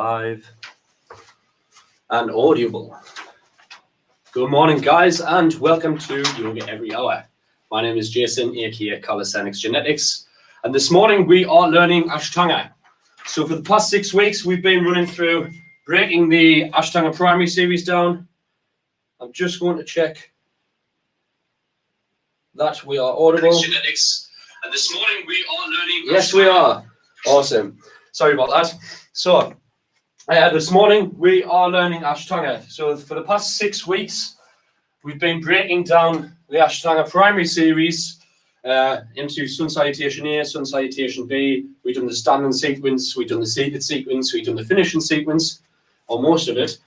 Live and audible. Good morning, guys, and welcome to Yoga Every Hour. My name is Jason, aka Calisthenics Genetics, and this morning we are learning Ashtanga. So for the past 6 weeks, we've been running through breaking the Ashtanga Primary series down. I'm just going to check that we are audible. Genetics, and this morning we are learning. Yes, Ashtanga. We are. Awesome. Sorry about that. So. This morning we are learning Ashtanga. So for the past 6 weeks, we've been breaking down the Ashtanga Primary series into Sun Salutation A, Sun Salutation B. We've done the standing sequence, we've done the seated sequence, we've done the finishing sequence, or most of it.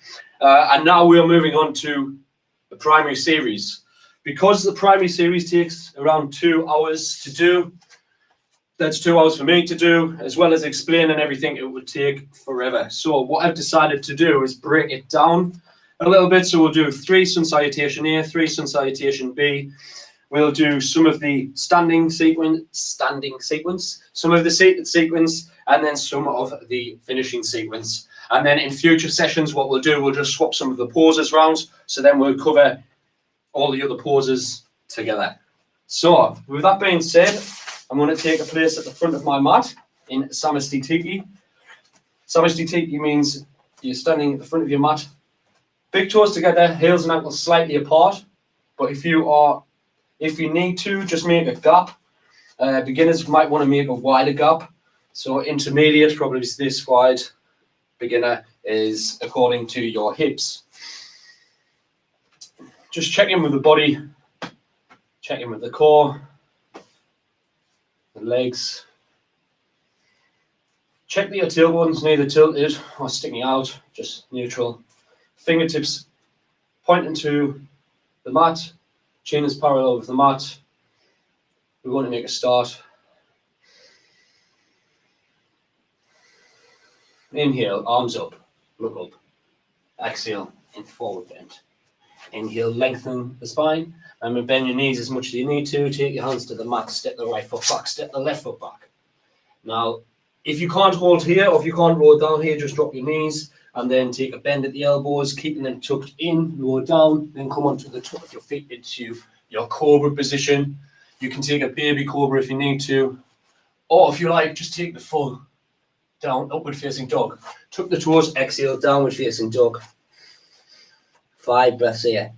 And now we are moving on to the Primary series. Because the Primary series takes around 2 hours to do, that's 2 hours for me to do, as well as explaining everything. It would take forever. So what I've decided to do is break it down a little bit. So we'll do 3 Sun Salutation A, 3 Sun Salutation B. We'll do some of the standing sequence, some of the seated sequence, and then some of the finishing sequence. And then in future sessions, what we'll do, we'll just swap some of the poses around. So then we'll cover all the other poses together. So with that being said, I'm going to take a place at the front of my mat in Samastitiki. Samastitiki means you're standing at the front of your mat, big toes together, heels and ankles slightly apart. But if you need to, just make a gap. Beginners might want to make a wider gap. So intermediate, probably is this wide. Beginner is according to your hips. Just check in with the body, check in with the core. The legs. Check that your tailbone's neither tilted or sticking out, just neutral. Fingertips pointing to the mat, chin is parallel with the mat. We want to make a start. Inhale, arms up, look up. Exhale, in forward bend. Inhale, lengthen the spine. And bend your knees as much as you need to. Take your hands to the mat, step the right foot back, step the left foot back. Now, if you can't hold here, or if you can't roll down here, just drop your knees and then take a bend at the elbows, keeping them tucked in, lower down, then come onto the top of your feet into your cobra position. You can take a baby cobra if you need to, or if you like, just take the full down, upward facing dog. Tuck the toes, exhale, downward facing dog. 5 breaths here.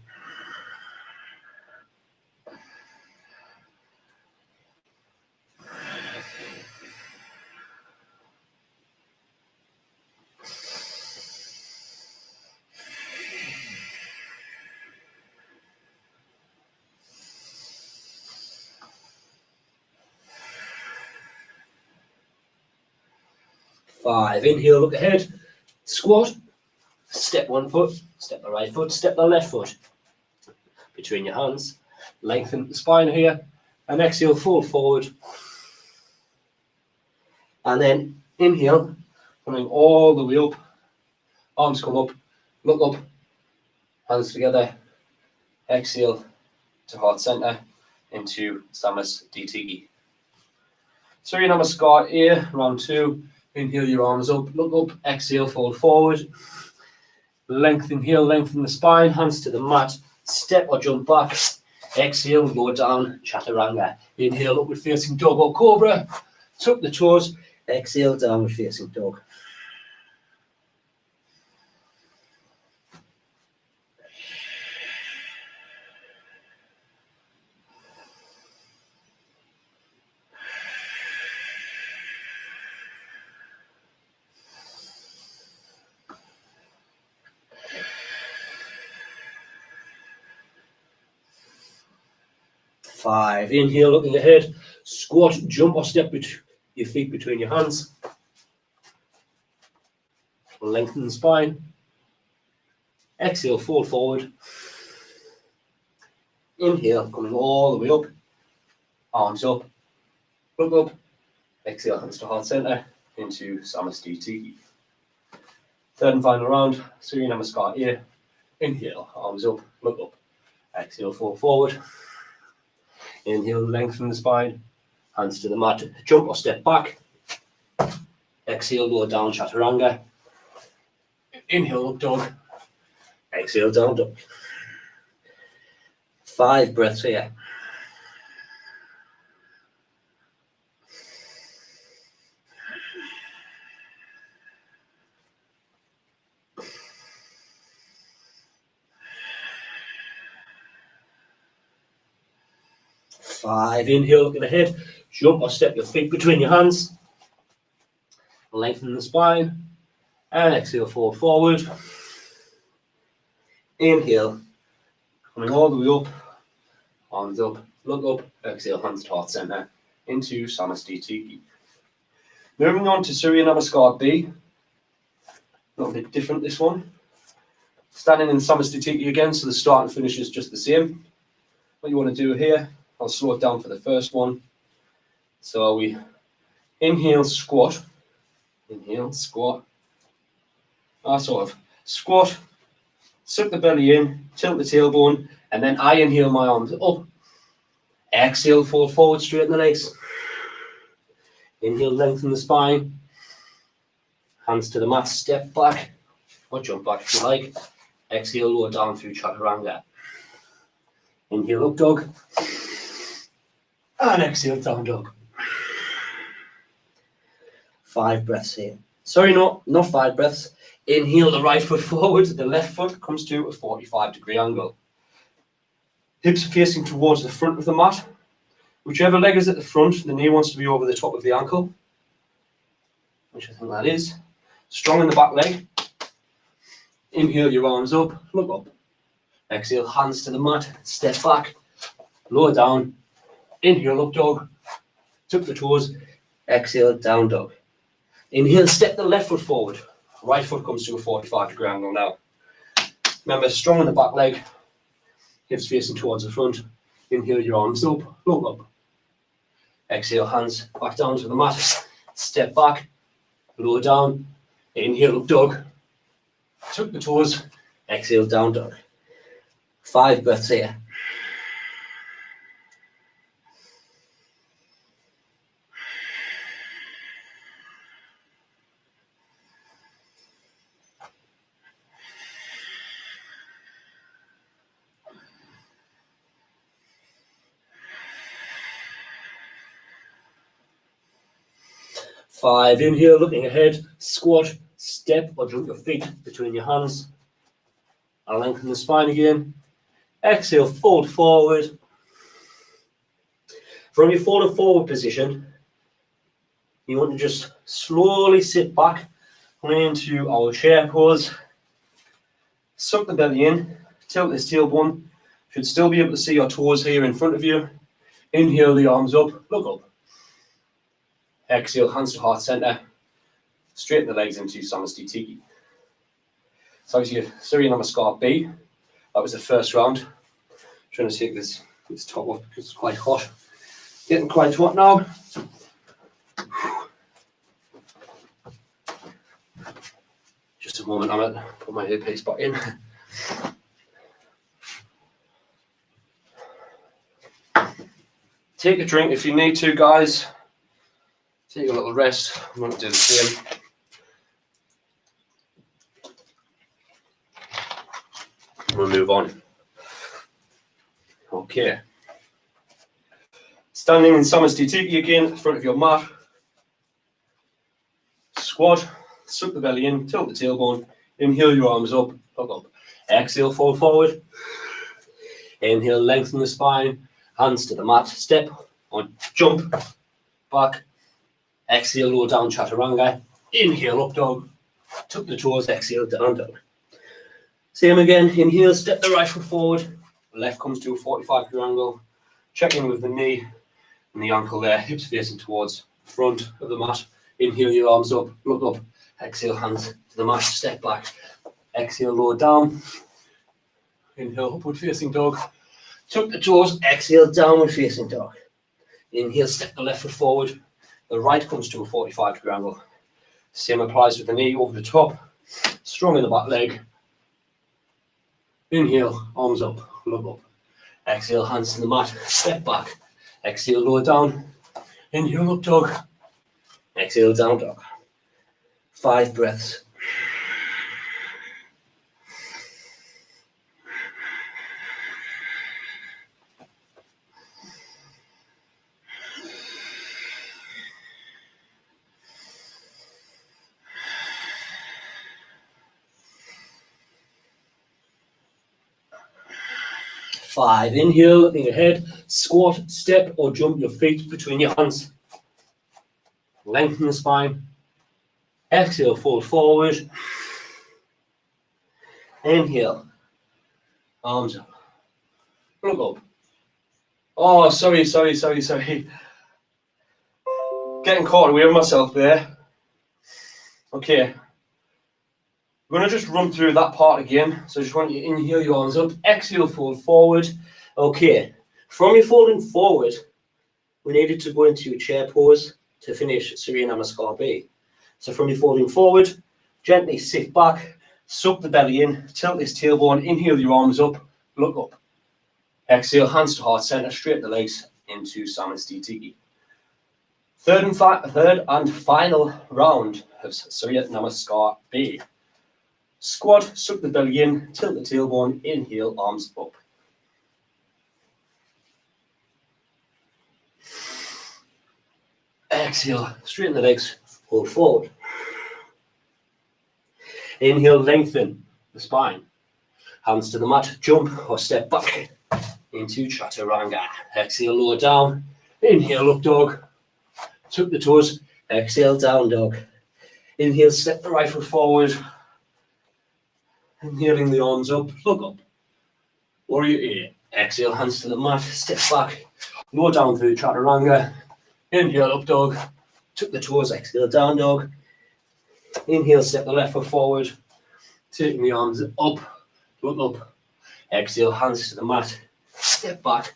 Five. Inhale, look ahead, squat, step one foot, step the right foot, step the left foot between your hands, lengthen the spine here, and exhale, fold forward. And then inhale, coming all the way up, arms come up, look up, hands together, exhale to heart center into Samastitiki. Surya Namaskar A, round 2. Inhale your arms up, look up, exhale, fold forward. Inhale, lengthen the spine, hands to the mat, step or jump back. Exhale, lower down, chaturanga. Inhale, upward facing dog or cobra. Tuck the toes, exhale, downward facing dog. Five. Inhale, looking ahead. Squat, jump or step your feet between your hands. Lengthen the spine. Exhale, fold forward. Inhale, coming all the way up. Arms up. Look up. Exhale, hands to heart center into Samastitiki. Third and final round. Surya Namaskar A. Inhale, arms up, look up. Exhale, fold forward. Inhale, lengthen the spine, hands to the mat, jump or step back. Exhale, lower down, chaturanga. Inhale, up dog. Exhale, down dog. 5 breaths here. Five. Inhale, looking ahead. Jump or step your feet between your hands. Lengthen the spine. And exhale, forward. Inhale. Coming all the way up. Arms up. Look up. Exhale, hands to heart center. Into Samastiti. Moving on to Surya Namaskar B. A little bit different this one. Standing in Samastiti again, so the start and finish is just the same. What you want to do here, I'll slow it down for the first one. So we inhale, squat. Inhale, squat. Sort of squat, suck the belly in, tilt the tailbone, and then I inhale my arms up. Exhale, fold forward, straighten the legs. Inhale, lengthen the spine. Hands to the mat, step back, or jump back if you like. Exhale, lower down through chaturanga. Inhale, up dog. And exhale, down dog. 5 breaths here. Sorry, not 5 breaths. Inhale the right foot forward, the left foot comes to a 45-degree angle. Hips are facing towards the front of the mat. Whichever leg is at the front, the knee wants to be over the top of the ankle, which I think that is. Strong in the back leg. Inhale your arms up, look up. Exhale, hands to the mat, step back, lower down. Inhale, up dog. Tuck the toes. Exhale, down dog. Inhale, step the left foot forward. Right foot comes to a 45-degree angle now. Remember, strong in the back leg, hips facing towards the front. Inhale your arms up, look up. Exhale, hands back down to the mat. Step back, lower down. Inhale, up dog. Tuck the toes. Exhale, down dog. 5 breaths here. Five. Inhale, looking ahead, squat, step or jump your feet between your hands. And lengthen the spine again. Exhale, fold forward. From your folded forward position, you want to just slowly sit back, coming into our chair pose. Suck the belly in, tilt this tailbone. Should still be able to see your toes here in front of you. Inhale the arms up, look up. Exhale, hands to heart center. Straighten the legs into Samastiti. So obviously Surya Namaskar B. That was the first round. Trying to take this top off because it's quite hot. Getting quite hot now. Just a moment, I'm going to put my earpiece back in. Take a drink if you need to, guys. Take a little rest. I'm going to do the same. We'll move on. Okay. Standing in Samastiti again in front of your mat. Squat, suck the belly in, tilt the tailbone. Inhale your arms up, look up. Exhale, fold forward. Inhale, lengthen the spine. Hands to the mat. Step or jump back. Exhale, lower down chaturanga. Inhale, up dog. Tuck the toes. Exhale, down dog. Same again. Inhale, step the right foot forward. Left comes to a 45-degree angle. Check in with the knee and the ankle there. Hips facing towards the front of the mat. Inhale your arms up, look up. Exhale, hands to the mat. Step back. Exhale, lower down. Inhale, upward facing dog. Tuck the toes. Exhale, downward facing dog. Inhale, step the left foot forward. The right comes to a 45-degree angle. Same applies with the knee over the top. Strong in the back leg. Inhale, arms up, look up. Exhale, hands to the mat, step back. Exhale, lower down. Inhale, up dog. Exhale, down dog. 5 breaths. 5. Inhale, looking ahead. Squat, step, or jump your feet between your hands. Lengthen the spine. Exhale, fold forward. Inhale. Arms up. Look up. Oh, sorry. Getting caught away with myself there. Okay. We're going to just run through that part again. So I just want you to inhale your arms up. Exhale, fold forward. Okay. From your folding forward, we needed to go into a chair pose to finish Surya Namaskar B. So from your folding forward, gently sit back, suck the belly in, tilt this tailbone, inhale your arms up, look up. Exhale, hands to heart center, straighten the legs into Samasthiti. Third and final round of Surya Namaskar B. Squat, suck the belly in, tilt the tailbone, inhale, arms up. Exhale, straighten the legs, fold forward. Inhale, lengthen the spine. Hands to the mat, jump or step back into Chaturanga. Exhale, lower down. Inhale, up dog. Tuck the toes. Exhale, down dog. Inhale, step the right foot forward. Inhaling the arms up, look up. Warrior A. Exhale, hands to the mat, step back. Lower down through Chaturanga. Inhale, up dog. Tuck the toes, exhale, down dog. Inhale, step the left foot forward. Taking the arms up, look up. Exhale, hands to the mat. Step back.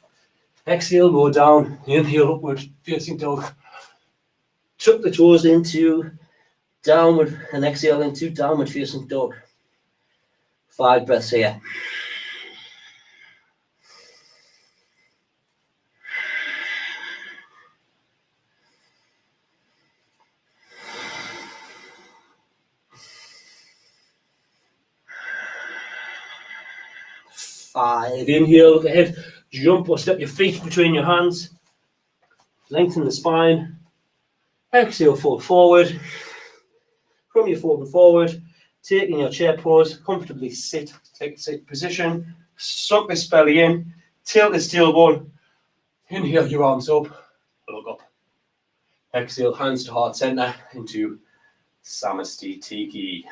Exhale, lower down. Inhale, upward, facing dog. Tuck the toes into downward and exhale into downward facing dog. 5 breaths here. Five. Inhale, look ahead. Jump or step your feet between your hands. Lengthen the spine. Exhale, fold forward. From your folding forward, taking your chair pose, comfortably sit. Take a sit position. Suck this belly in. Tilt this tailbone. Inhale your arms up. Look up. Exhale, hands to heart center into Samasthiti.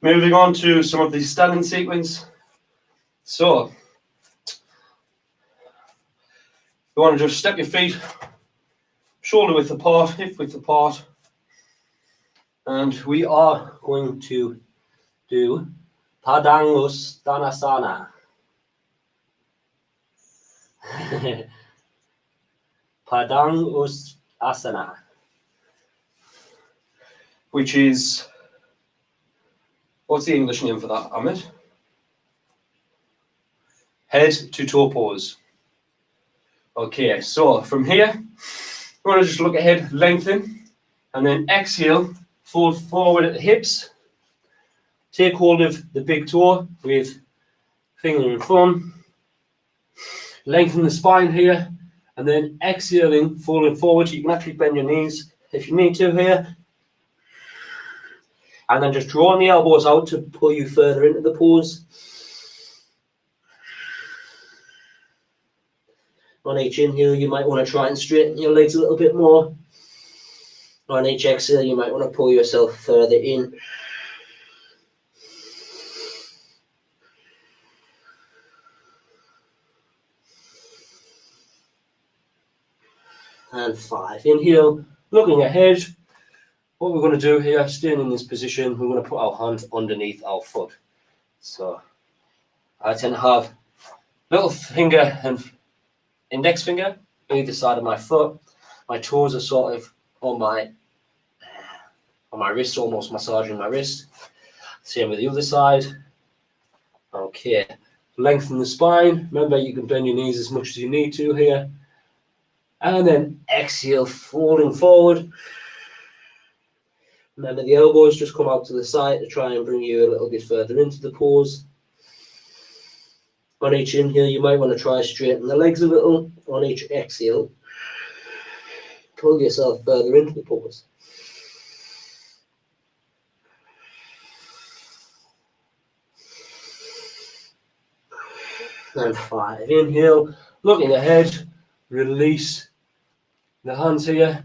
Moving on to some of the standing sequence. So, you want to just step your feet, shoulder width apart, hip width apart. And we are going to do Padangusthasana. Padangusthasana. Which is, what's the English name for that, Amit? Head to toe pose. Okay, so from here, we're going to just look ahead, lengthen, and then exhale, fold forward at the hips. Take hold of the big toe with finger and thumb. Lengthen the spine here, and then exhaling, folding forward. You can actually bend your knees if you need to here. And then just drawing the elbows out to pull you further into the pose. On each inhale, you might want to try and straighten your legs a little bit more. On each exhale, you might want to pull yourself further in. And 5. Inhale, looking ahead. What we're going to do here, staying in this position, we're going to put our hand underneath our foot. So I tend to have little finger and index finger on either side of my foot. My toes are sort of on my wrist, almost massaging my wrist. Same with the other side. Okay, lengthen the spine. Remember, you can bend your knees as much as you need to here. And then exhale, folding forward. Remember, the elbows just come out to the side to try and bring you a little bit further into the pose. On each inhale, you might want to try straighten the legs a little. On each exhale, pull yourself further into the pose. And 5. Inhale, looking ahead, release the hands here.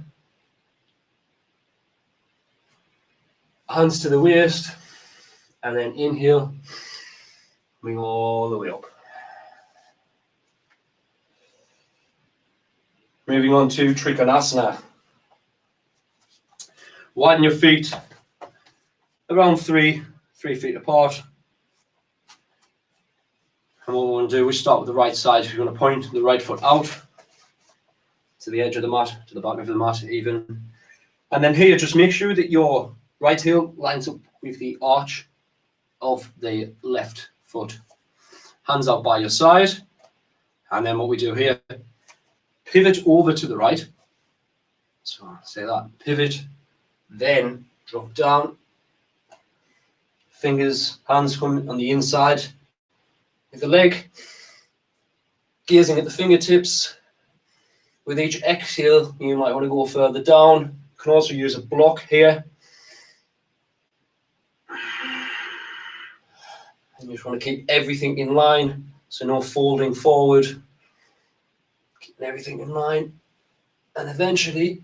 Hands to the waist, and then inhale, bring all the way up. Moving on to Trikonasana. Widen your feet around 3 feet apart. And what we want to do, we start with the right side. We're going to point the right foot out to the edge of the mat, to the back of the mat even. And then here, just make sure that your right heel lines up with the arch of the left foot. Hands out by your side. And then what we do here, pivot over to the right. So say that, pivot, then drop down. Fingers, hands come on the inside with the leg. Gazing at the fingertips. With each exhale, you might want to go further down. You can also use a block here. And you just want to keep everything in line, so no folding forward. Keeping everything in line. And eventually,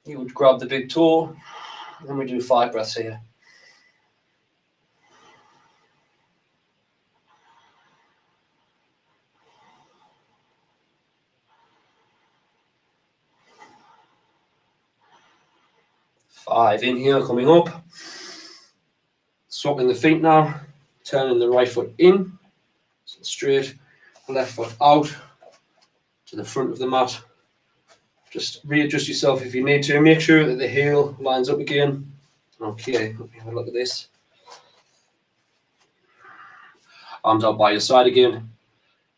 you would grab the big toe, and we do 5 breaths here. Five, inhale, coming up. Swapping the feet now. Turning the right foot in, so straight, left foot out to the front of the mat. Just readjust yourself if you need to. Make sure that the heel lines up again. Okay, let me have a look at this. Arms out by your side again.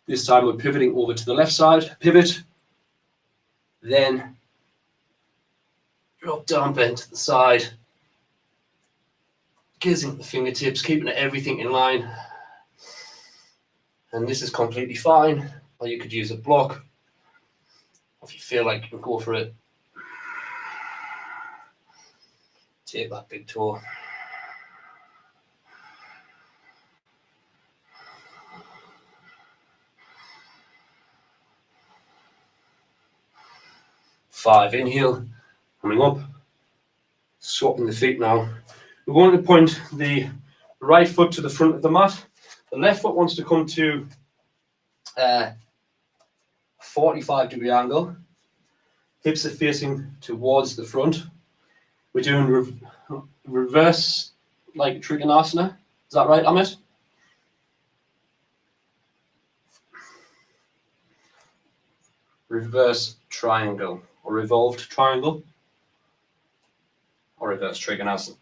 This time we're pivoting over to the left side. Pivot. Then drop down, bend to the side. Gazing at the fingertips, keeping everything in line. And this is completely fine. Or you could use a block. If you feel like you can go for it. Take that big toe. Five, inhale, coming up. Swapping the feet now. We're going to point the right foot to the front of the mat. The left foot wants to come to a 45-degree angle. Hips are facing towards the front. We're doing reverse, like Trikonasana. Is that right, Amit? Reverse triangle, or revolved triangle, or reverse Trikonasana.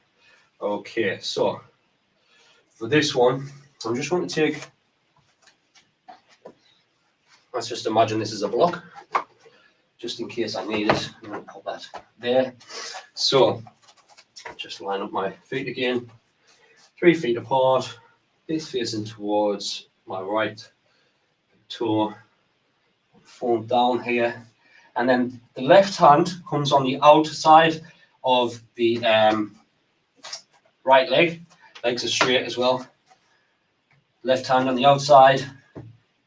Okay, so for this one, I'm just going to take, let's just imagine this is a block, just in case I need it. I'm going to put that there. So just line up my feet again, 3 feet apart, this facing towards my right toe, fold down here, and then the left hand comes on the outside of the right leg. Legs are straight as well. Left hand on the outside,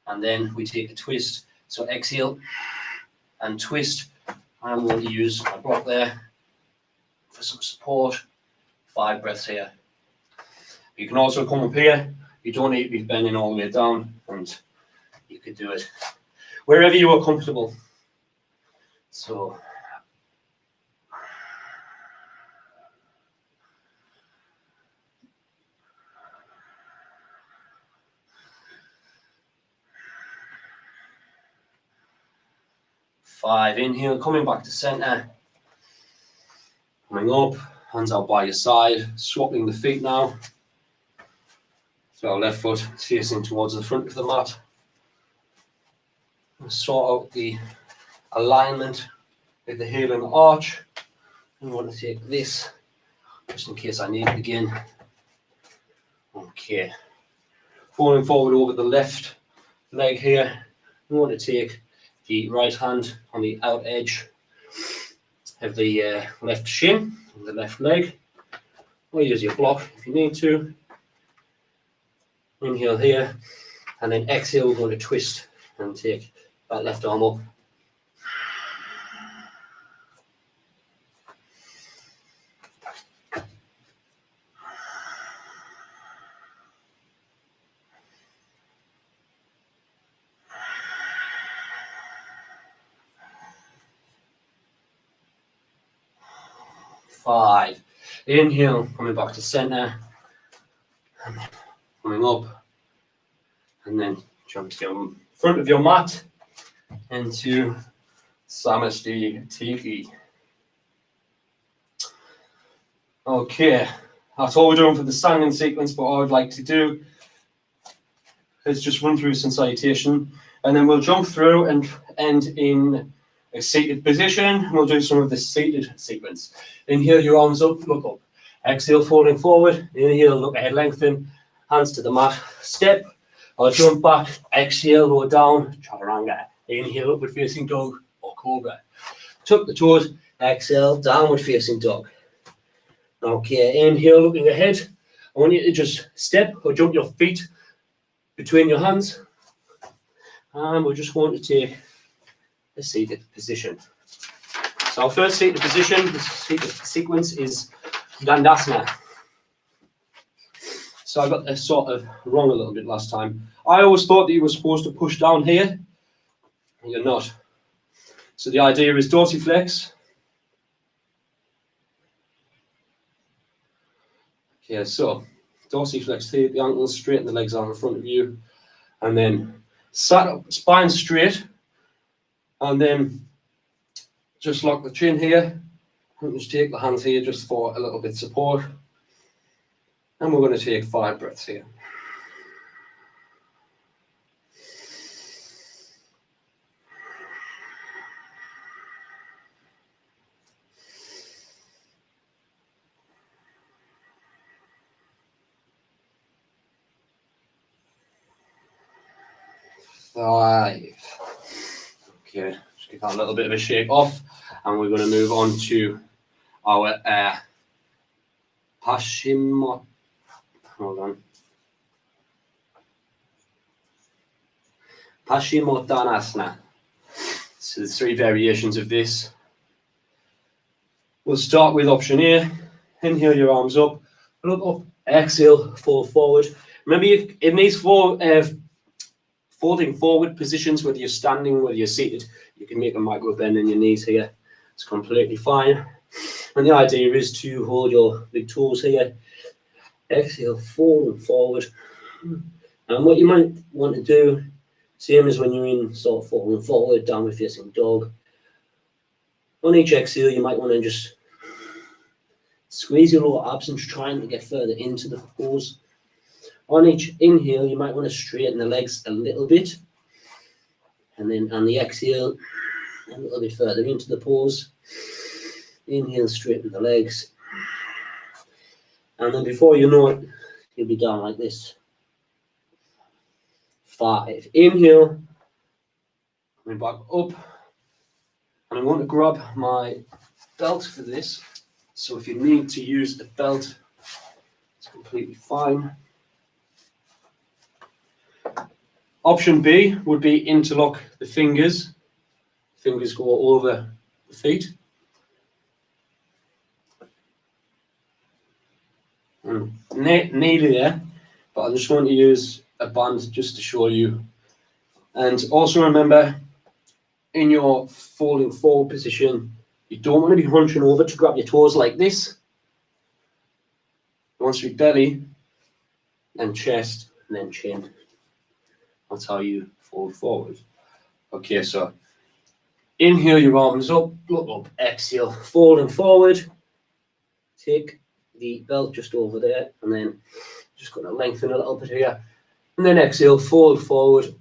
and then we take a twist. So exhale and twist. I'm going to use my block there for some support. 5 breaths here. You can also come up here. You don't need to be bending all the way down, and you could do it wherever you are comfortable. So five, inhale, coming back to center. Coming up, hands out by your side, swapping the feet now. So our left foot is facing towards the front of the mat. Sort out the alignment with the heel and the arch. I want to take this just in case I need it again. Okay. Falling forward over the left leg here. We want to take the right hand on the out edge of the left shin, the left leg. Or use your block if you need to. Inhale here And then exhale, we're going to twist and take that left arm up. Five. Inhale, coming back to center. And then coming up. And then jump to your front of your mat into Samasti Tiki. Okay, that's all we're doing for the sangin sequence, but what I would like to do is just run through some salutation, and then we'll jump through and end in a seated position. We'll do some of the seated sequence. Inhale, your arms up, look up. Exhale, folding forward. Inhale, look ahead, lengthen. Hands to the mat, step, or jump back. Exhale, lower down, chaturanga. Inhale, upward facing dog or cobra. Tuck the toes, exhale, downward facing dog. Okay, inhale, looking ahead. I want you to just step or jump your feet between your hands. And we're just going to take a seated position. So our first seated position, the seated sequence is Dandasana. So I got this sort of wrong a little bit last time. I always thought that you were supposed to push down here. You're not. So the idea is dorsiflex. Okay, so dorsiflex here, the ankles straighten the legs out in front of you, and then sat up, spine straight, and then just lock the chin here, and just take the hands here just for a little bit of support. And we're going to take 5 breaths here. Five. Okay, just give that a little bit of a shake off, and we're going to move on to our Paschimottanasana. Hold on. Paschimottanasana. So there's 3 variations of this. We'll start with option A. Inhale your arms up, look up, exhale, fall forward. Remember, in these 4 folding forward positions, whether you're standing, whether you're seated, you can make a micro bend in your knees here. It's completely fine. And the idea is to hold your big toes here. Exhale, fold forward. And what you might want to do, same as when you're in sort of falling forward, downward facing dog. On each exhale, you might want to just squeeze your lower abs and trying to get further into the pose. On each inhale, you might want to straighten the legs a little bit. And then on the exhale, a little bit further into the pose. Inhale, straighten the legs. And then before you know it, you'll be down like this. 5. Inhale. Coming back up. And I'm going to grab my belt for this. So if you need to use the belt, it's completely fine. Option B would be interlock the fingers. Fingers go over the feet. Nearly there, but I'm just going to use a band just to show you. And also remember, in your folding forward position, you don't want to be hunching over to grab your toes like this. You want to be belly, then chest, and then chin. That's how you fold forward. Okay, so inhale your arms up, look up, exhale, folding forward. Take the belt just over there, and then just going to lengthen a little bit here. And then exhale, fold forward.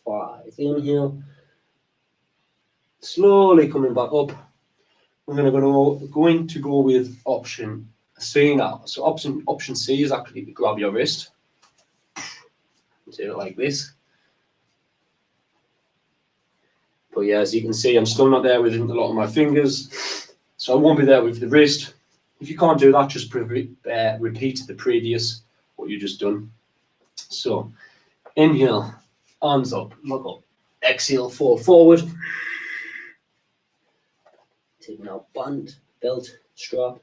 Five. Inhale. Slowly coming back up. We're going to go with option C now. So option C is actually to grab your wrist. Do it like this. But yeah, as you can see, I'm still not there with a lot of my fingers, so I won't be there with the wrist. If you can't do that, just repeat the previous, what you just done. So, inhale, arms up, look up. Exhale, fall forward. Taking out band, belt, strap.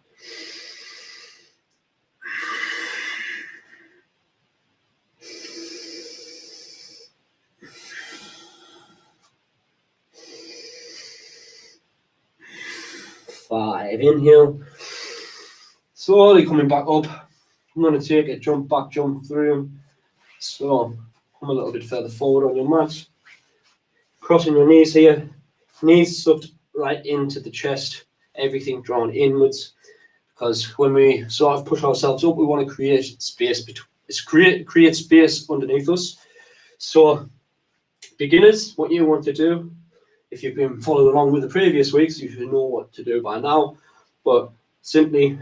Five, inhale. Slowly coming back up. I'm going to take a jump back, jump through. So, come a little bit further forward on your mat. Crossing your knees here. Knees sucked right into the chest. Everything drawn inwards. Because when we sort of push ourselves up, we want to create space between, create space underneath us. So, beginners, what you want to do, if you've been following along with the previous weeks, you should know what to do by now. But simply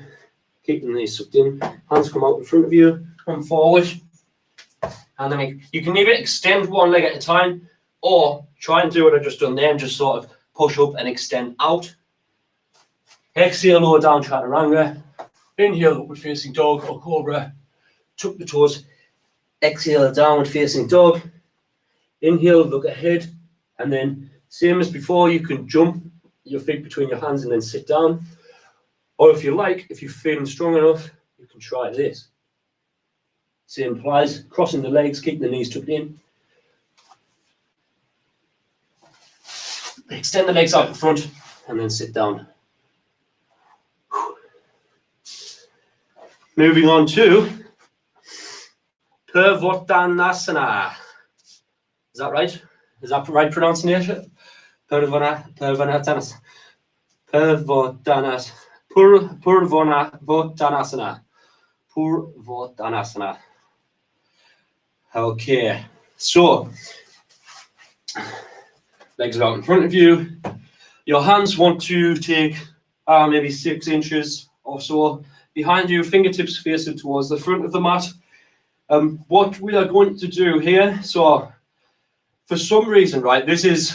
keep the knees sucked in, hands come out in front of you, come forward, and then you can either extend one leg at a time, or try and do what I've just done there and just sort of push up and extend out. Exhale, lower down, chaturanga. Inhale, upward facing dog or cobra. Tuck the toes. Exhale, downward facing dog. Inhale, look ahead, and then same as before, you can jump your feet between your hands and then sit down. Or if you like, if you're feeling strong enough, you can try this. Same applies, crossing the legs, keeping the knees tucked in. Extend the legs out in front and then sit down. Moving on to Purvottanasana. Is that right? Is that the right pronunciation? Purvottanasana. Purvottanasana. Okay, so legs are out in front of you. Your hands want to take maybe 6 inches or so behind you, fingertips facing towards the front of the mat. What we are going to do here, so for some reason, right, there's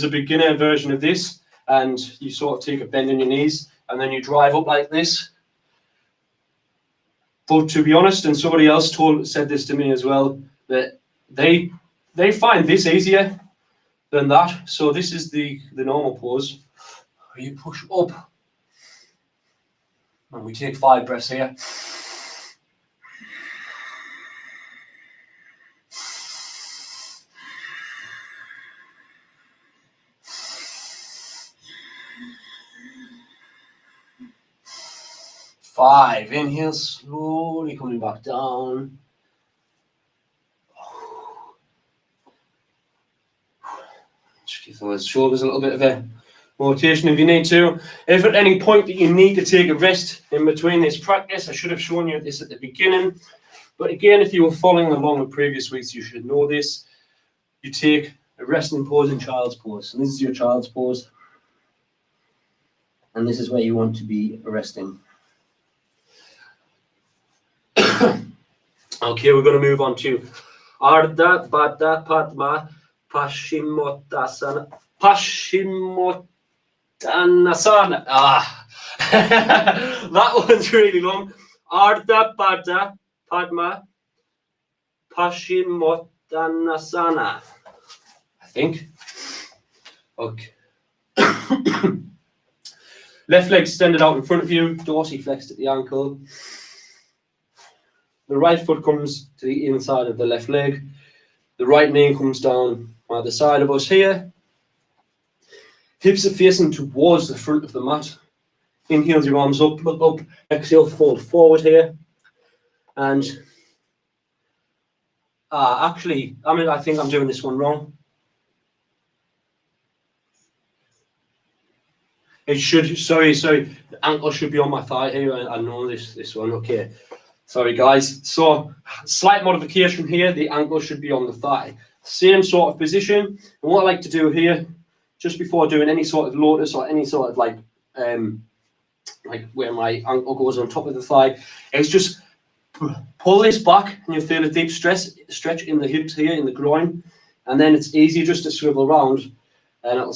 a beginner version of this, and you sort of take a bend in your knees and then you drive up like this. But to be honest, and somebody else said this to me as well, that they find this easier than that. So this is the normal pose where you push up, and we take 5 breaths here. Five, inhale, slowly coming back down. Just give those shoulders a little bit of a rotation if you need to. If at any point that you need to take a rest in between this practice, I should have shown you this at the beginning. But again, if you were following along with previous weeks, you should know this. You take a resting pose in child's pose. And this is your child's pose. And this is where you want to be resting. Okay, we're going to move on to Ardha Baddha Padma Paschimottanasana. Paschimottanasana. That one's really long. Ardha Baddha Padma Paschimottanasana. I think. Okay. Left leg extended out in front of you, dorsiflexed at the ankle. The right foot comes to the inside of the left leg. The right knee comes down by the side of us here. Hips are facing towards the front of the mat. Inhale your arms up, look up. Exhale, fold forward here. And actually, I think I'm doing this one wrong. It should, sorry, the ankle should be on my thigh here. I know this one, okay. Sorry guys, so slight modification here, the ankle should be on the thigh. Same sort of position, and what I like to do here, just before doing any sort of lotus or any sort of like where my ankle goes on top of the thigh, is just Pull this back and you'll feel a deep stretch in the hips here, in the groin. And then it's easy just to swivel around and it'll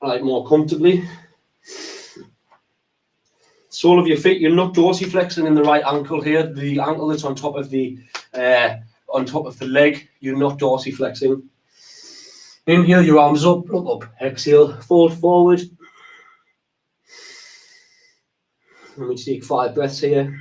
like more comfortably. Sole of your feet, you're not dorsiflexing in the right ankle here. The ankle that's on top of the leg, you're not dorsiflexing. Inhale, your arms up, look up. Exhale, fold forward. And we take 5 breaths here.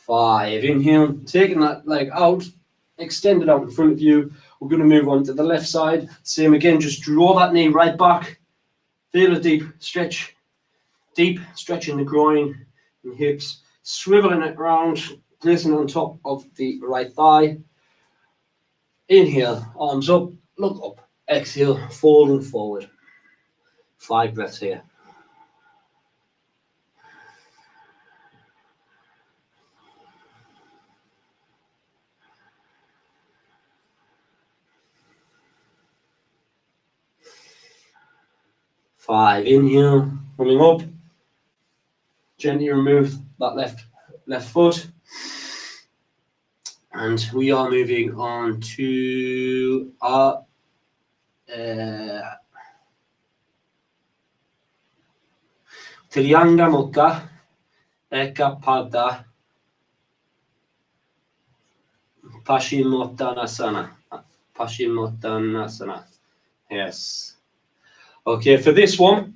5. Inhale, taking that leg out, extend it out in front of you. We're going to move on to the left side. Same again, just draw that knee right back. Feel a deep stretch in the groin and hips. Swiveling it around, placing it on top of the right thigh. Inhale, arms up, look up. Exhale, folding forward. 5 breaths here. 5. Inhale, coming up. Gently remove that left foot. And we are moving on to our Trianga Mukha Eka Pada Paschimottanasana. Yes. Okay, for this one,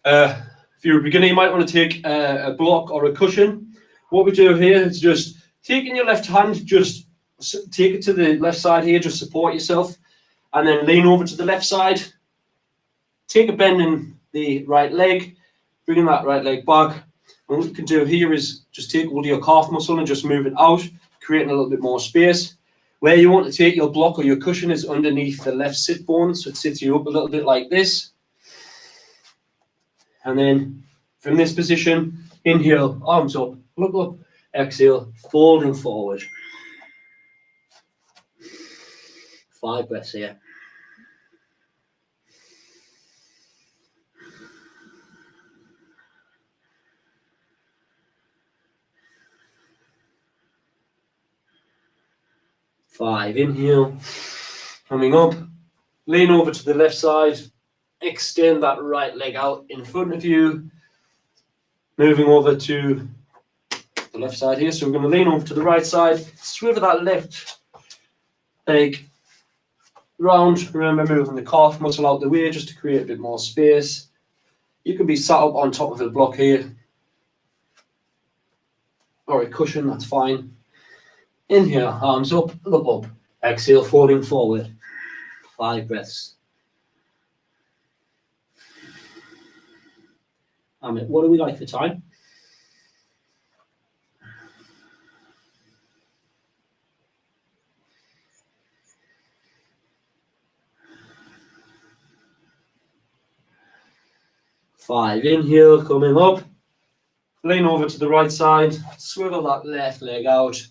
if you're a beginner, you might want to take a block or a cushion. What we do here is just taking your left hand, just take it to the left side here, just support yourself, and then lean over to the left side. Take a bend in the right leg, bringing that right leg back. And what you can do here is just take hold of your calf muscle and just move it out, creating a little bit more space. Where you want to take your block or your cushion is underneath the left sit bone, so it sits you up a little bit like this. And then from this position, inhale, arms up, look up, exhale, folding forward. 5 breaths here. 5. Inhale, coming up, lean over to the left side, extend that right leg out in front of you, moving over to the left side here. So we're going to lean over to the right side, swivel that left leg round. Remember, moving the calf muscle out the way just to create a bit more space. You can be sat up on top of the block here, or a cushion, that's fine. Inhale, arms up, look up. Exhale, folding forward. 5 breaths. Amit, what do we like for time? Five. Inhale, coming up. Lean over to the right side. Swivel that left leg out.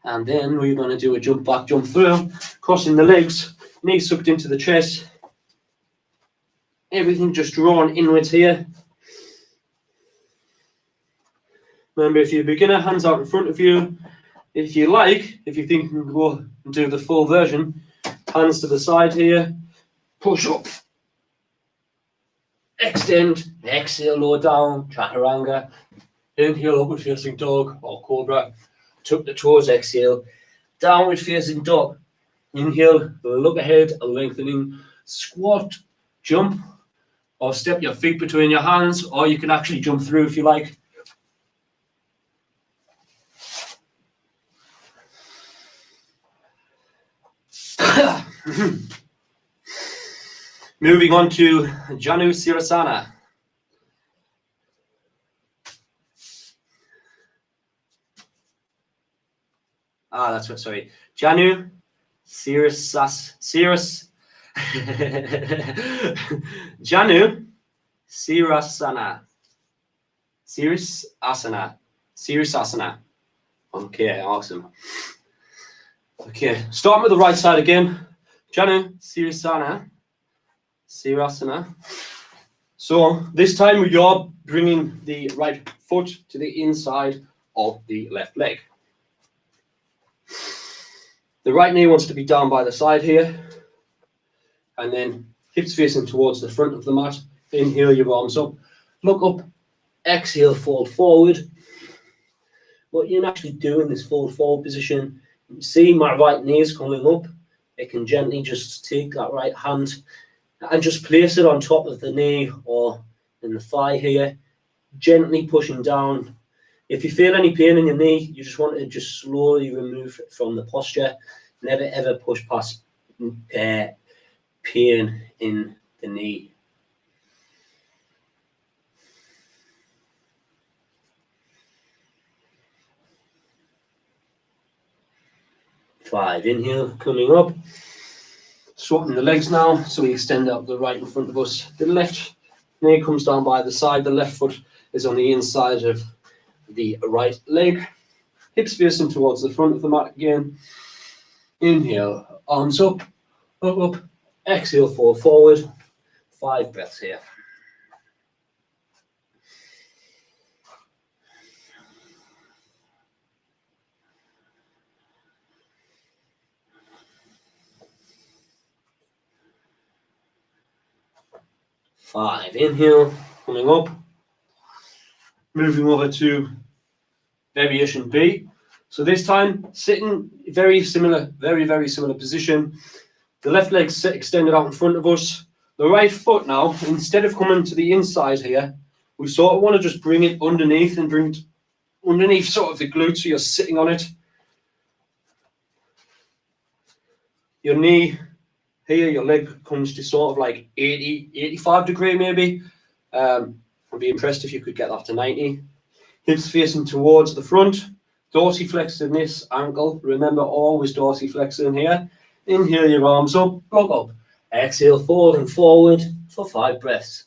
And then we're going to do a jump back, jump through, crossing the legs, knees sucked into the chest. Everything just drawn inwards here. Remember, if you're a beginner, hands out in front of you. If you like, if you think you can go and do the full version, hands to the side here, push up, extend, exhale, lower down, chaturanga, inhale, upward facing dog or cobra, tuck the toes, exhale, downward facing dog, inhale, look ahead, lengthening, squat, jump, or step your feet between your hands, or you can actually jump through if you like. Moving on to Janu Sirasana. That's what, sorry. Janu Janu Sirasana. Sirisasana. Okay, awesome. Okay, starting with the right side again. Janu, Sirasana. So this time you're bringing the right foot to the inside of the left leg. The right knee wants to be down by the side here, and then hips facing towards the front of the mat. Inhale your arms up, look up, exhale, fold forward. What you're actually doing in this fold forward position, you see my right knee is coming up. I can gently just take that right hand and just place it on top of the knee or in the thigh here, gently pushing down. If you feel any pain in your knee, you just want to just slowly remove it from the posture. Never ever push past pain in the knee. Five, inhale, coming up. Swapping the legs now, so we extend out the right in front of us. The left knee comes down by the side, the left foot is on the inside of the right leg. Hips facing towards the front of the mat again. Inhale, arms up, up, up. Exhale, fold forward. 5 breaths here. Five, inhale, coming up. Moving over to variation B. So this time, sitting very similar, very similar position. The left leg extended out in front of us. The right foot now, instead of coming to the inside here, we sort of want to just bring it underneath and bring it underneath sort of the glute, so you're sitting on it. Your knee here, your leg comes to sort of like 80, 85 degree maybe. I'd be impressed if you could get that to 90. Hips facing towards the front. Dorsiflex in this ankle. Remember, always dorsiflex in here. Inhale your arms up, look up. Exhale, folding forward for 5 breaths.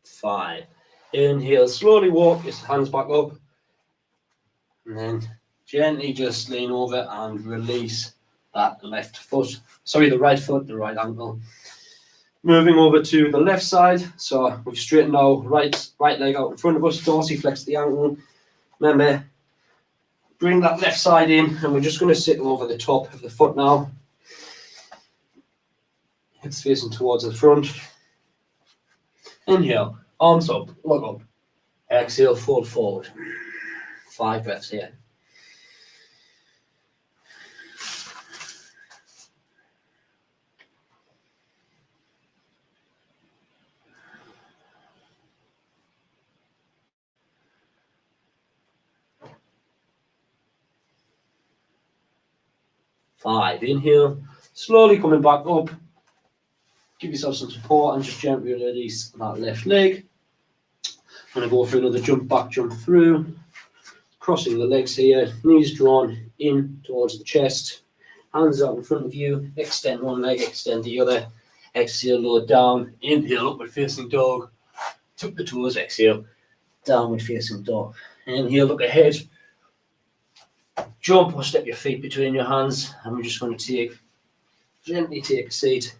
Five. Inhale, slowly walk your hands back up. And then gently just lean over and release that left foot. Sorry, the right foot, the right ankle. Moving over to the left side. So we've straightened our right leg out in front of us, dorsiflex the ankle. Remember, bring that left side in, and we're just going to sit over the top of the foot now. Hips facing towards the front. Inhale, arms up, look up. Exhale, fold forward. 5 breaths here. Five, inhale, slowly coming back up. Give yourself some support and just gently release that left leg. I'm going to go for another jump back, jump through. Crossing the legs here, knees drawn in towards the chest. Hands out in front of you. Extend one leg, extend the other. Exhale, lower down. Inhale, upward facing dog. Tuck the toes, exhale, downward facing dog. Inhale, look ahead. Jump or step your feet between your hands. And we're just going to gently take a seat.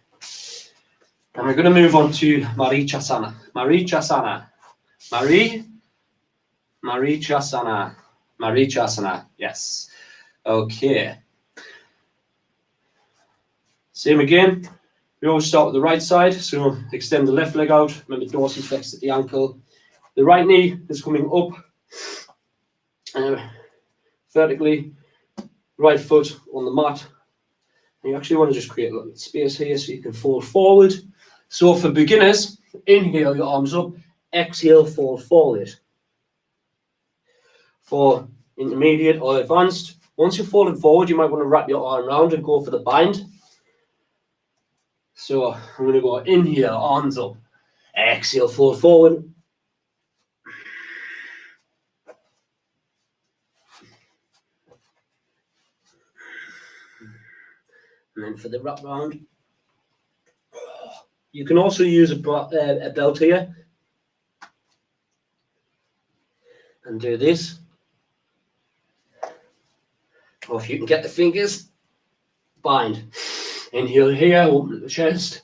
And we're going to move on to Marichasana. Marichasana. Marichasana. Marichasana. Yes. Okay. Same again. We always start with the right side. So extend the left leg out. Remember, dorsiflex at the ankle. The right knee is coming up vertically. Right foot on the mat. And you actually want to just create a little space here so you can fold forward. So for beginners, inhale your arms up, exhale, fold forward. For intermediate or advanced, once you're folding forward, you might want to wrap your arm around and go for the bind. So I'm going to go inhale, arms up, exhale, fold forward. And then for the wrap round, you can also use a belt here and do this. Or if you can get the fingers, bind. Inhale here, open the chest,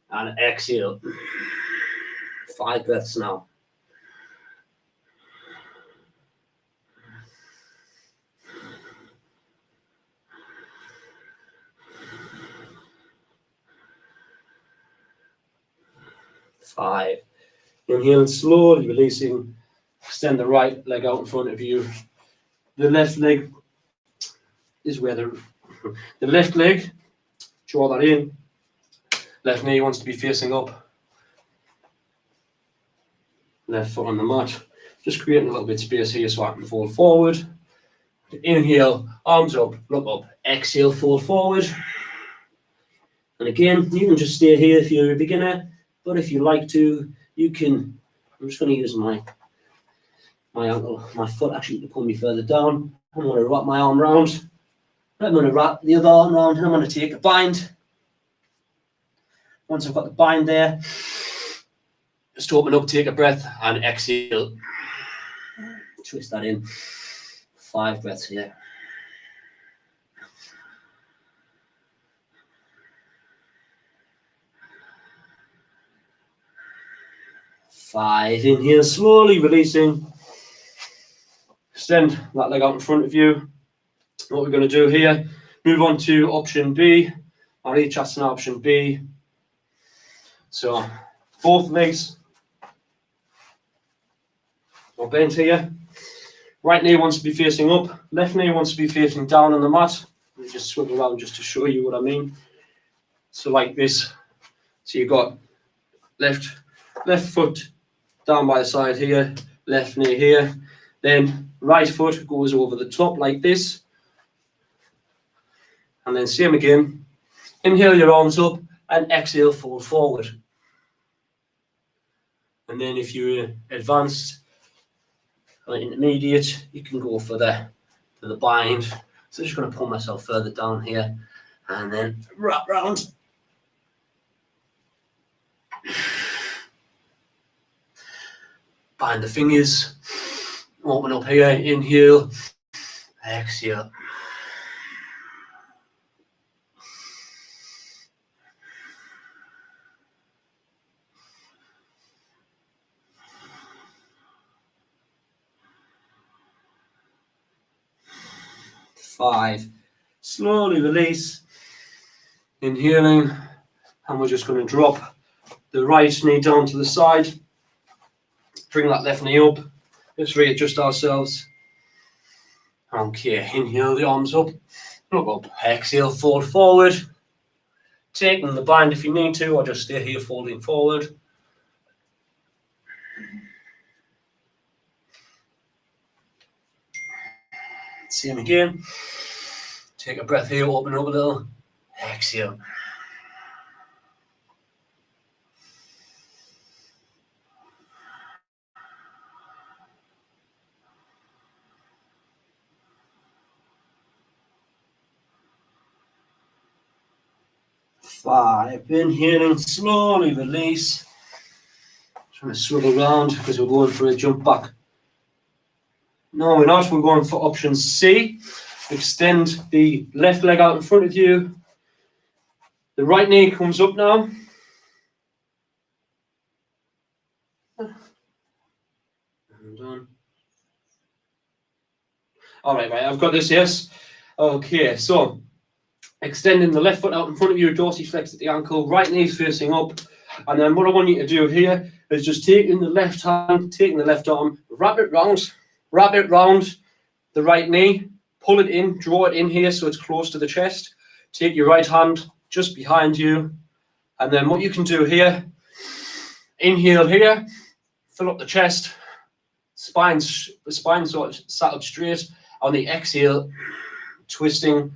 and exhale. 5 breaths now. Five. Inhaling slowly, releasing. Extend the right leg out in front of you. The left leg is where the left leg, draw that in. Left knee wants to be facing up. Left foot on the mat. Just creating a little bit of space here so I can fold forward. Inhale, arms up, look up. Exhale, fold forward. And again, you can just stay here if you're a beginner. But if you like to, you can. I'm just going to use my ankle, my foot actually to pull me further down. I'm going to wrap my arm round. I'm going to wrap the other arm round, and I'm going to take a bind. Once I've got the bind there, just open up, take a breath, and exhale. Twist that in. 5 breaths here. 5. Inhale, slowly releasing. Extend that leg out in front of you. What we're going to do here, move on to option B, or each asana option B. So both legs are bent here. Right knee wants to be facing up, left knee wants to be facing down on the mat. Let me just swivel around just to show you what I mean. So like this. So you've got left foot down by the side here, left knee here, then right foot goes over the top like this, and then same again. Inhale your arms up and exhale, fold forward. And then if you're advanced or intermediate, you can go for the bind. So I'm just going to pull myself further down here and then wrap round. Bind the fingers, open up here, inhale, exhale. Five. Slowly release, inhaling, and we're just going to drop the right knee down to the side. Bring that left knee up. Let's readjust ourselves. Okay, inhale the arms up, look up, exhale, fold forward. Taking the bind if you need to, or just stay here folding forward. Same again. Take a breath here, open up a little, exhale. Five. Inhaling, slowly release. Trying to swivel around because we're going for a jump back. No, we're not. We're going for option C. Extend the left leg out in front of you. The right knee comes up now. And done. All right, I've got this, yes. Okay, so extending the left foot out in front of you, dorsiflex at the ankle, right knee facing up. And then what I want you to do here is just taking the left hand, taking the left arm, wrap it round the right knee, pull it in, draw it in here so it's close to the chest. Take your right hand just behind you. And then what you can do here, inhale here, fill up the chest, spine sort of sat up straight. On the exhale, twisting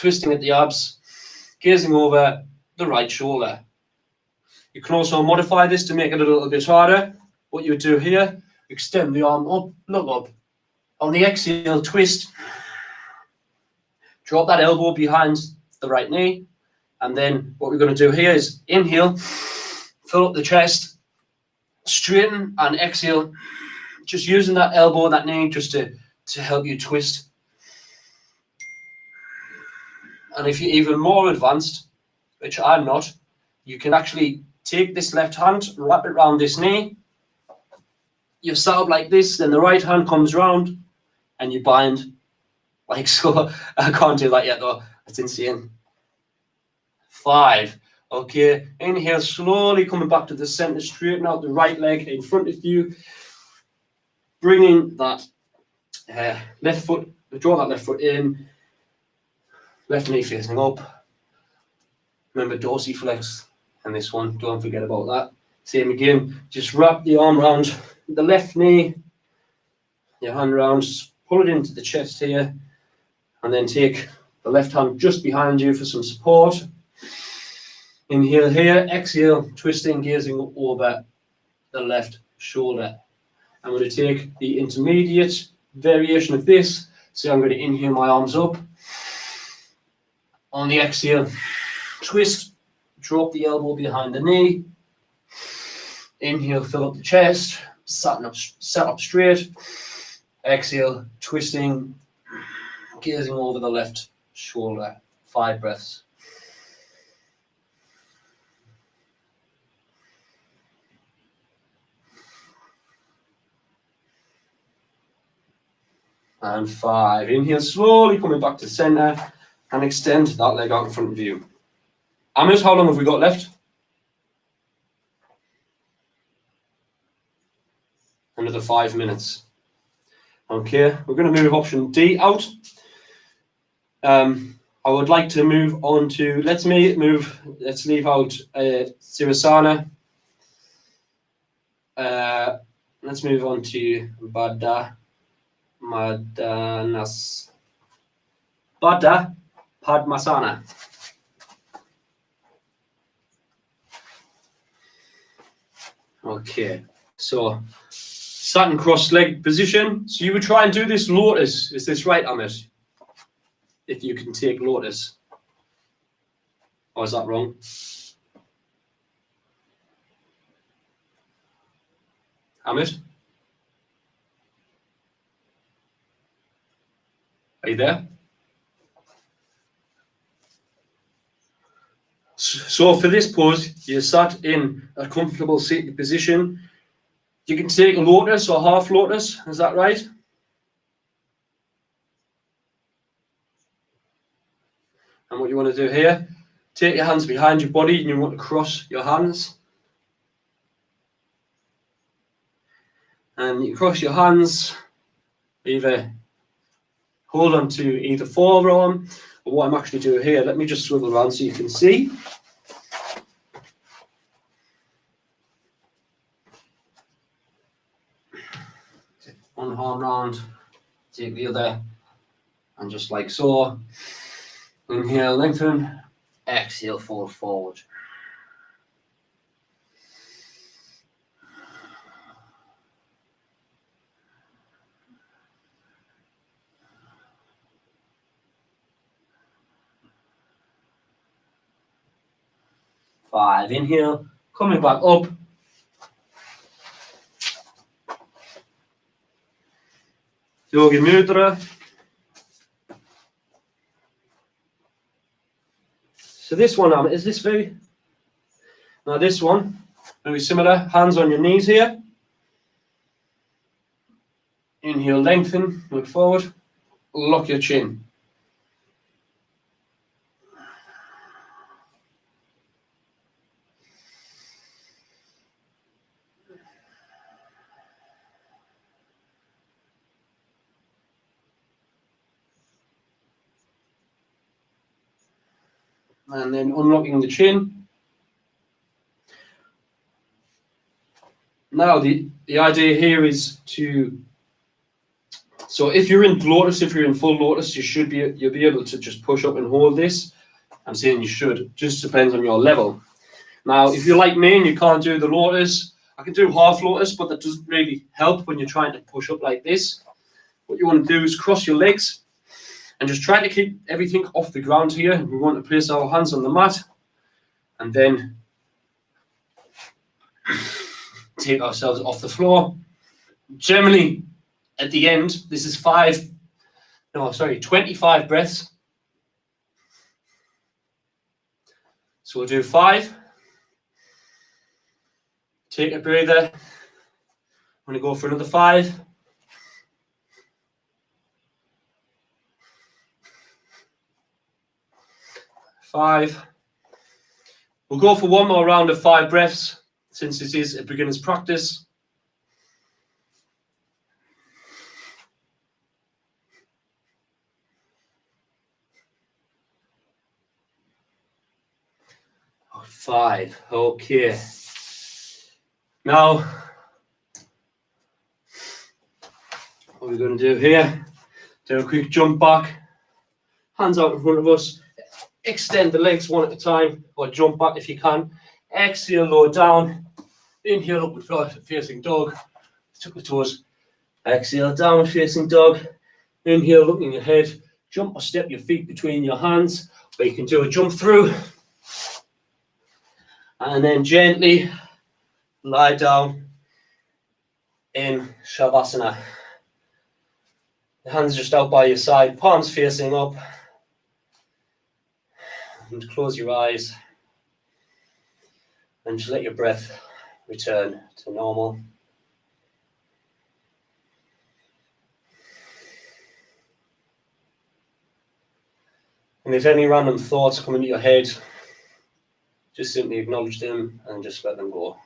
at the abs, gazing over the right shoulder. You can also modify this to make it a little bit harder. What you would do here, extend the arm up, look up. On the exhale, twist. Drop that elbow behind the right knee. And then what we're going to do here is inhale, fill up the chest, straighten, and exhale, just using that elbow, that knee, just to help you twist. And if you're even more advanced, which I'm not, you can actually take this left hand, wrap it around this knee. You set up like this, then the right hand comes round, and you bind like so. I can't do that yet though. That's insane. 5. Okay, inhale, slowly coming back to the center, straighten out the right leg in front of you, bringing that left foot, draw that left foot in, left knee facing up. Remember dorsiflex and this one, don't forget about that. Same again, just wrap the arm around the left knee, your hand around, pull it into the chest here, and then take the left hand just behind you for some support. Inhale here, exhale, twisting, gazing over the left shoulder. I'm going to take the intermediate variation of this. So I'm going to inhale my arms up. On the exhale, twist, drop the elbow behind the knee. Inhale, fill up the chest, set up straight. Exhale, twisting, gazing over the left shoulder. 5 breaths. And 5. Inhale, slowly coming back to center and extend that leg out in front of you. Amit, how long have we got left? Another 5 minutes. Okay, we're going to move option D out. I would like to move on to, let's leave out Sirasana. Let's move on to Baddha Padmasana. Okay, so Saturn cross-legged position. So you would try and do this lotus. Is this right, Amit? If you can take lotus. Or is that wrong? Amit? Are you there? So for this pose, you're sat in a comfortable seated position. You can take a lotus or half lotus, is that right? And what you want to do here, take your hands behind your body and you want to cross your hands. And you cross your hands, either hold on to either forearm, or what I'm actually doing here, let me just swivel around so you can see. Take one arm round, take the other, and just like so. Inhale, lengthen, exhale, fold forward. Five, inhale, coming back up. Yogi Mudra. So this one, is this very, now this one, very similar, hands on your knees here. Inhale, lengthen, look forward, lock your chin. And then unlocking the chin. Now the idea here is to, so if you're in lotus, if you're in full lotus, you'll be able to just push up and hold this. I'm saying you should, just depends on your level. Now, if you're like me and you can't do the lotus, I can do half lotus, but that doesn't really help when you're trying to push up like this. What you want to do is cross your legs and just try to keep everything off the ground here. We want to place our hands on the mat and then take ourselves off the floor. Generally, at the end, this is 25 breaths. So we'll do 5. Take a breather. I'm going to go for another 5. 5. We'll go for one more round of 5 breaths, since this is a beginner's practice. Oh, 5. Okay. Now, what we're going to do here, do a quick jump back, hands out in front of us, extend the legs one at a time, or jump back if you can. Exhale, lower down. Inhale, upward facing dog. Tuck the toes. Exhale, downward facing dog. Inhale, looking ahead. Jump or step your feet between your hands, or you can do a jump through. And then gently lie down in Shavasana. The hands just out by your side, palms facing up. And close your eyes. And just let your breath return to normal. And if any random thoughts come into your head, just simply acknowledge them and just let them go.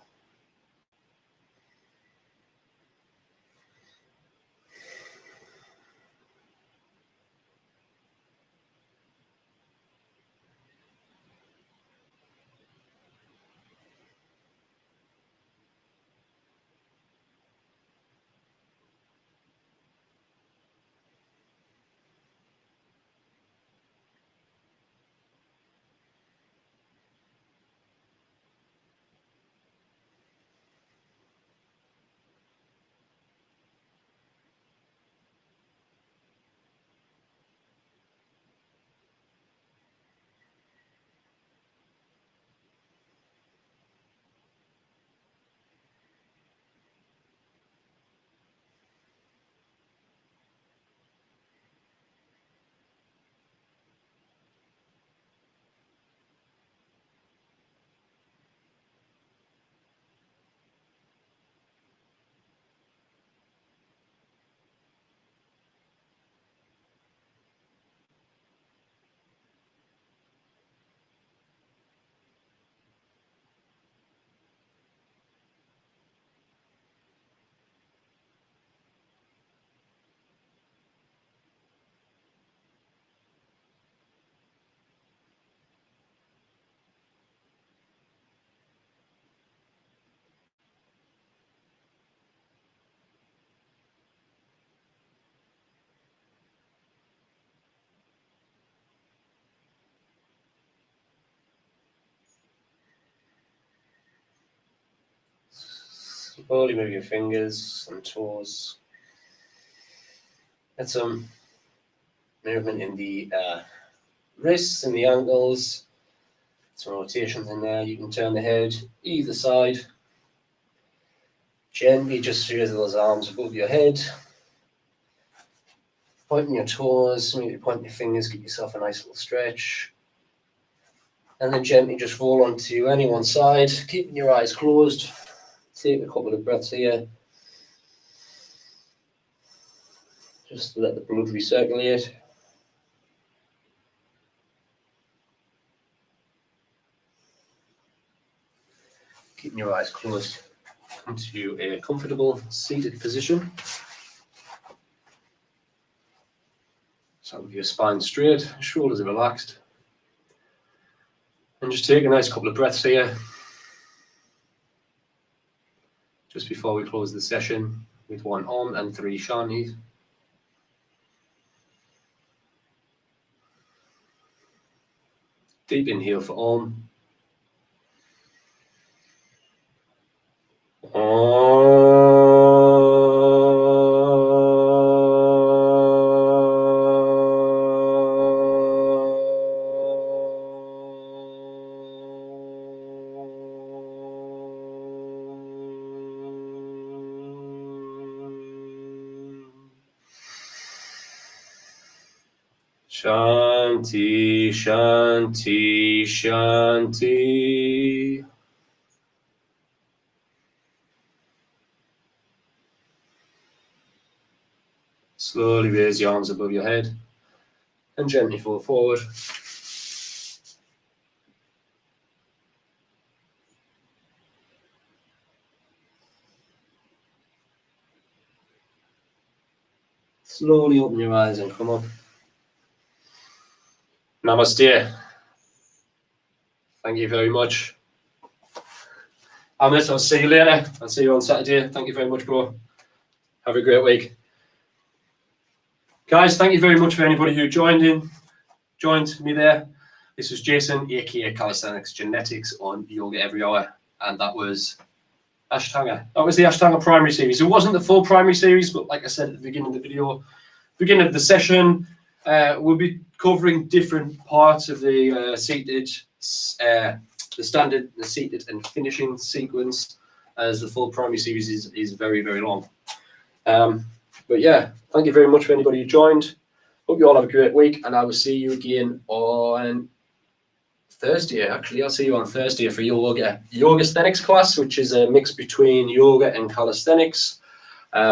Slowly move your fingers and toes. Get some movement in the wrists and the ankles. Some rotations in there. You can turn the head either side. Gently just raise those arms above your head. Pointing your toes, maybe pointing your fingers, give yourself a nice little stretch. And then gently just roll onto any one side, keeping your eyes closed. Take a couple of breaths here. Just to let the blood recirculate. Keeping your eyes closed. Come to a comfortable seated position. So with your spine straight, shoulders are relaxed. And just take a nice couple of breaths here. Just before we close the session with 1 Om and 3 Shantis. Deep inhale for Om. Shanti, Shanti, Shanti. Slowly raise your arms above your head and gently fall forward. Slowly open your eyes and come up. Namaste. Thank you very much. Amit, I'll see you later. I'll see you on Saturday. Thank you very much, bro. Have a great week. Guys, thank you very much for anybody who joined me there. This was Jason, aka Calisthenics Genetics on Yoga Every Hour, and that was Ashtanga. That was the Ashtanga Primary series. It wasn't the full primary series, but like I said at the beginning of the video, beginning of the session, we'll be covering different parts of the seated, the standard, the seated and finishing sequence, as the full primary series is very, very long. But yeah, thank you very much for anybody who joined. Hope you all have a great week, and I will see you again on Thursday. Actually, I'll see you on Thursday for YogaEveryHour class, which is a mix between yoga and calisthenics.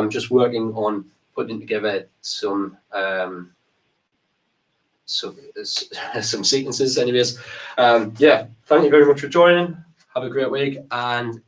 Just working on putting together some sequences. Anyways, yeah, thank you very much for joining. Have a great week, and